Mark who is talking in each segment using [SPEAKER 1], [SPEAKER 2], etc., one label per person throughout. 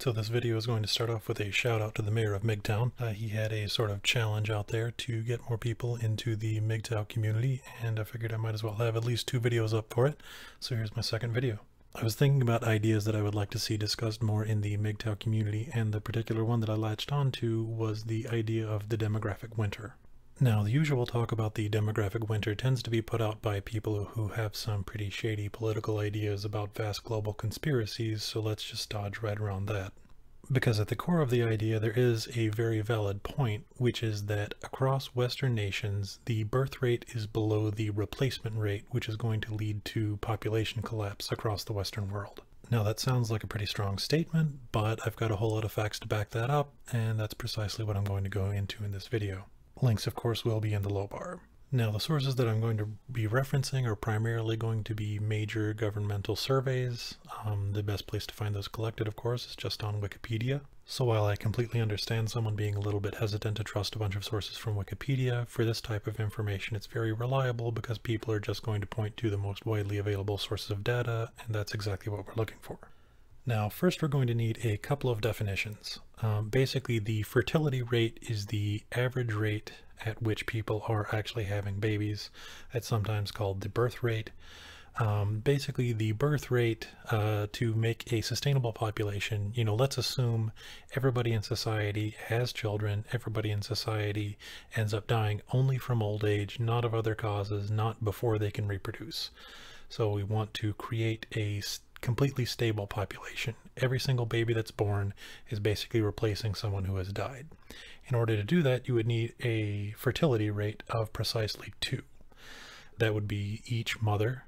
[SPEAKER 1] So this video is going to start off with a shout out to the mayor of MGTOWN. He had a sort of challenge out there to get more people into the MGTOW community, and I figured I might as well have at least 2 videos up for it. So here's my second video. I was thinking about ideas that I would like to see discussed more in the MGTOW community, and the particular one that I latched onto was the idea of the demographic winter. Now, the usual talk about the demographic winter tends to be put out by people who have some pretty shady political ideas about vast global conspiracies, so let's just dodge right around that. Because at the core of the idea, there is a very valid point, which is that across Western nations, the birth rate is below the replacement rate, which is going to lead to population collapse across the Western world. Now, that sounds like a pretty strong statement, but I've got a whole lot of facts to back that up, and that's precisely what I'm going to go into in this video. Links, of course, will be in the low bar. Now, the sources that I'm going to be referencing are primarily going to be major governmental surveys. The best place to find those collected, of course, is just on Wikipedia. So while I completely understand someone being a little bit hesitant to trust a bunch of sources from Wikipedia, for this type of information it's very reliable because people are just going to point to the most widely available sources of data, and that's exactly what we're looking for. Now, first we're going to need a couple of definitions. Basically, the fertility rate is the average rate at which people are actually having babies. It's sometimes called the birth rate. Basically, the birth rate to make a sustainable population, let's assume everybody in society has children, everybody in society ends up dying only from old age, not of other causes, not before they can reproduce. So we want to create a completely stable population. Every single baby that's born is basically replacing someone who has died. In order to do that, you would need a fertility rate of precisely 2. That would be each mother,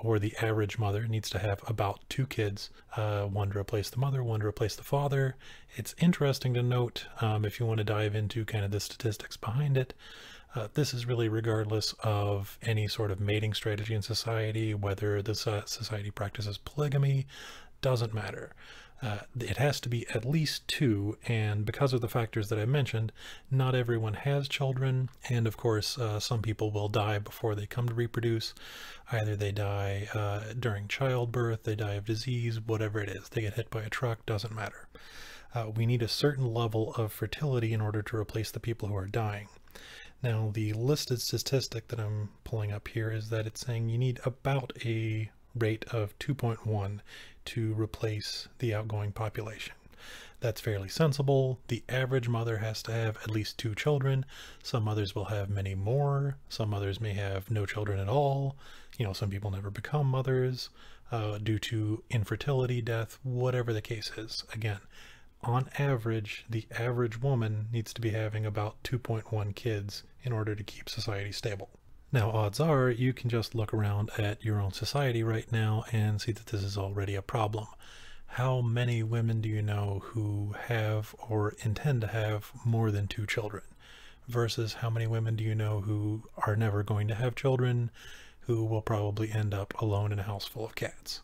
[SPEAKER 1] or the average mother, needs to have about 2 kids, one to replace the mother, one to replace the father. It's interesting to note, if you want to dive into kind of the statistics behind it, this is really regardless of any sort of mating strategy in society, whether the society practices polygamy, doesn't matter. It has to be at least 2, and because of the factors that I mentioned, not everyone has children, and of course some people will die before they come to reproduce. Either they die during childbirth, they die of disease, whatever it is. They get hit by a truck, doesn't matter. We need a certain level of fertility in order to replace the people who are dying. Now, the listed statistic that I'm pulling up here is that it's saying you need about a rate of 2.1 to replace the outgoing population. That's fairly sensible. The average mother has to have at least 2 children. Some mothers will have many more. Some mothers may have no children at all. Some people never become mothers due to infertility, death, whatever the case is. Again, on average, the average woman needs to be having about 2.1 kids in order to keep society stable. Now, odds are you can just look around at your own society right now and see that this is already a problem. How many women do you know who have or intend to have more than 2 children? Versus how many women do you know who are never going to have children, who will probably end up alone in a house full of cats?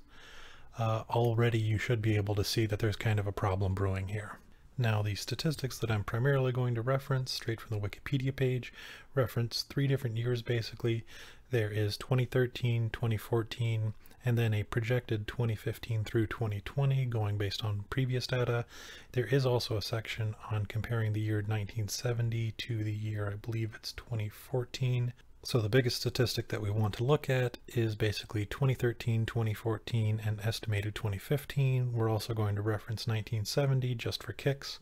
[SPEAKER 1] Already you should be able to see that there's kind of a problem brewing here. Now, the statistics that I'm primarily going to reference straight from the Wikipedia page reference 3 different years basically. There is 2013, 2014, and then a projected 2015 through 2020 going based on previous data. There is also a section on comparing the year 1970 to the year, I believe it's 2014. So the biggest statistic that we want to look at is basically 2013, 2014, and estimated 2015. We're also going to reference 1970 just for kicks,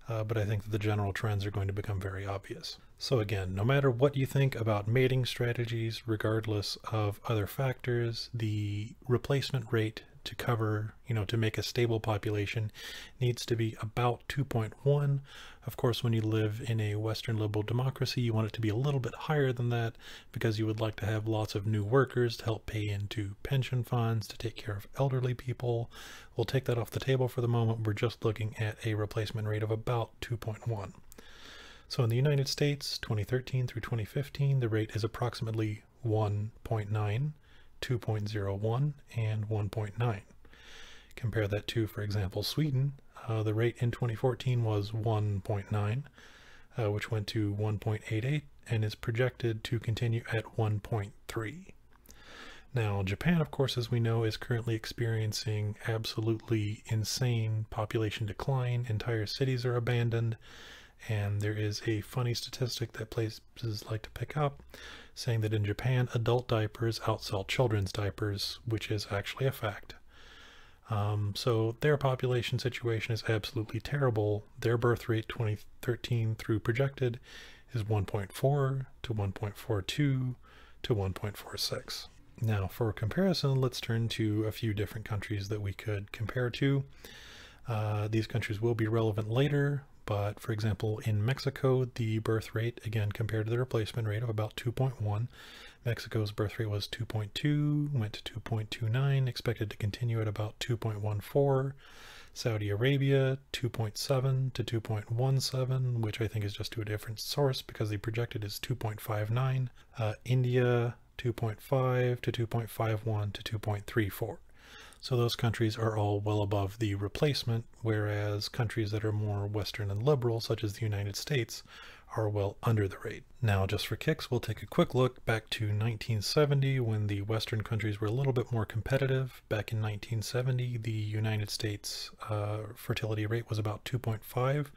[SPEAKER 1] but I think that the general trends are going to become very obvious. So again, no matter what you think about mating strategies, regardless of other factors, the replacement rate to cover, to make a stable population needs to be about 2.1. Of course, when you live in a Western liberal democracy, you want it to be a little bit higher than that because you would like to have lots of new workers to help pay into pension funds, to take care of elderly people. We'll take that off the table for the moment. We're just looking at a replacement rate of about 2.1. So in the United States, 2013 through 2015, the rate is approximately 1.9. 2.01 and 1.9. Compare that to, for example, Sweden. The rate in 2014 was 1.9, which went to 1.88 and is projected to continue at 1.3. Now, Japan, of course, as we know, is currently experiencing absolutely insane population decline. Entire cities are abandoned, and there is a funny statistic that places like to pick up, saying that in Japan, adult diapers outsell children's diapers, which is actually a fact. So their population situation is absolutely terrible. Their birth rate 2013 through projected is 1.4 to 1.42 to 1.46. Now, for comparison, let's turn to a few different countries that we could compare to. These countries will be relevant later, but for example, in Mexico, the birth rate, again, compared to the replacement rate of about 2.1, Mexico's birth rate was 2.2, went to 2.29, expected to continue at about 2.14. Saudi Arabia, 2.7 to 2.17, which I think is just to a different source because the projected is 2.59. India, 2.5 to 2.51 to 2.34. So those countries are all well above the replacement, whereas countries that are more Western and liberal, such as the United States, are well under the rate. Now, just for kicks, we'll take a quick look back to 1970 when the Western countries were a little bit more competitive. Back in 1970, the United States fertility rate was about 2.5,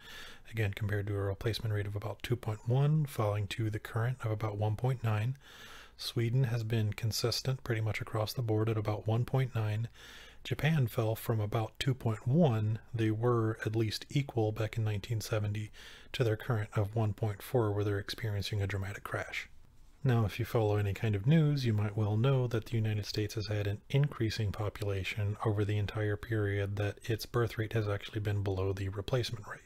[SPEAKER 1] again compared to a replacement rate of about 2.1, falling to the current of about 1.9. Sweden has been consistent pretty much across the board at about 1.9. Japan fell from about 2.1. They were at least equal back in 1970 to their current of 1.4, where they're experiencing a dramatic crash. Now, if you follow any kind of news, you might well know that the United States has had an increasing population over the entire period that its birth rate has actually been below the replacement rate.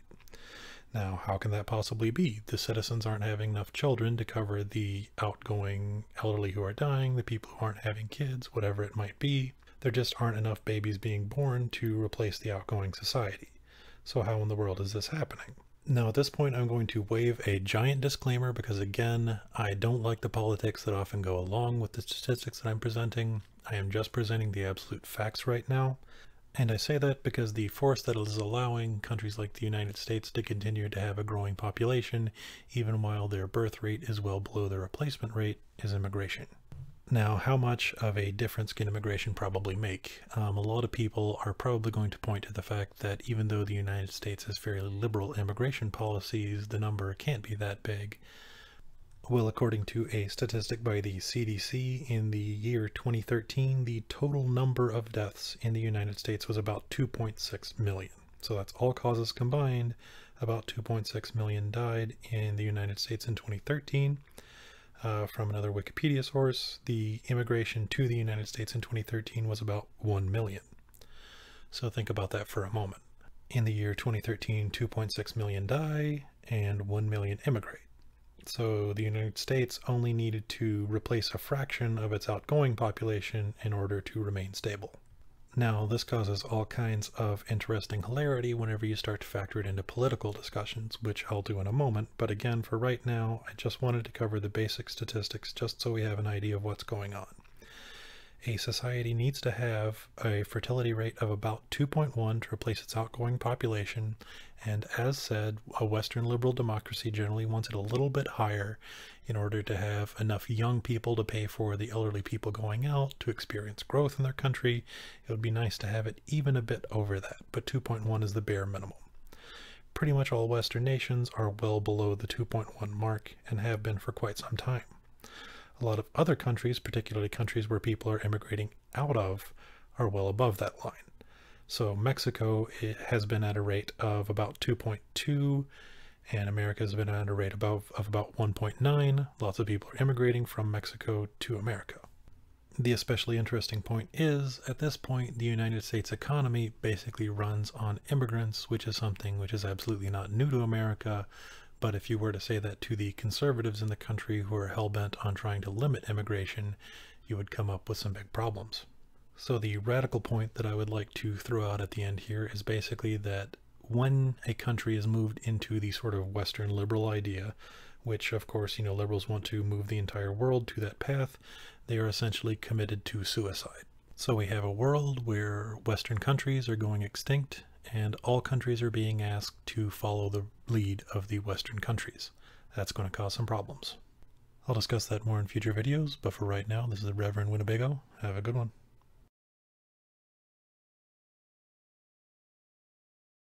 [SPEAKER 1] Now, how can that possibly be? The citizens aren't having enough children to cover the outgoing elderly who are dying, the people who aren't having kids, whatever it might be. There just aren't enough babies being born to replace the outgoing society. So how in the world is this happening? Now, at this point, I'm going to wave a giant disclaimer because, again, I don't like the politics that often go along with the statistics that I'm presenting. I am just presenting the absolute facts right now. And I say that because the force that is allowing countries like the United States to continue to have a growing population, even while their birth rate is well below their replacement rate, is immigration. Now, how much of a difference can immigration probably make? A lot of people are probably going to point to the fact that even though the United States has fairly liberal immigration policies, the number can't be that big. Well, according to a statistic by the CDC, in the year 2013, the total number of deaths in the United States was about 2.6 million. So that's all causes combined. About 2.6 million died in the United States in 2013. From another Wikipedia source, the immigration to the United States in 2013 was about 1 million. So think about that for a moment. In the year 2013, 2.6 million die and 1 million immigrate. So the United States only needed to replace a fraction of its outgoing population in order to remain stable. Now, this causes all kinds of interesting hilarity whenever you start to factor it into political discussions, which I'll do in a moment, but again, for right now, I just wanted to cover the basic statistics just so we have an idea of what's going on. A society needs to have a fertility rate of about 2.1 to replace its outgoing population, and as said, a Western liberal democracy generally wants it a little bit higher in order to have enough young people to pay for the elderly people going out to experience growth in their country. It would be nice to have it even a bit over that, but 2.1 is the bare minimum. Pretty much all Western nations are well below the 2.1 mark and have been for quite some time. A lot of other countries, particularly countries where people are immigrating out of, are well above that line. So Mexico has been at a rate of about 2.2, and America has been at a rate of about 1.9. Lots of people are immigrating from Mexico to America. The especially interesting point is, at this point, the United States economy basically runs on immigrants, which is something which is absolutely not new to America. But if you were to say that to the conservatives in the country who are hell-bent on trying to limit immigration, you would come up with some big problems. So the radical point that I would like to throw out at the end here is basically that when a country is moved into the sort of Western liberal idea, which of course, liberals want to move the entire world to that path, they are essentially committed to suicide. So we have a world where Western countries are going extinct, and all countries are being asked to follow the lead of the Western countries. That's going to cause some problems. I'll discuss that more in future videos, but for right now, this is the Reverend Winnebago. Have a good one.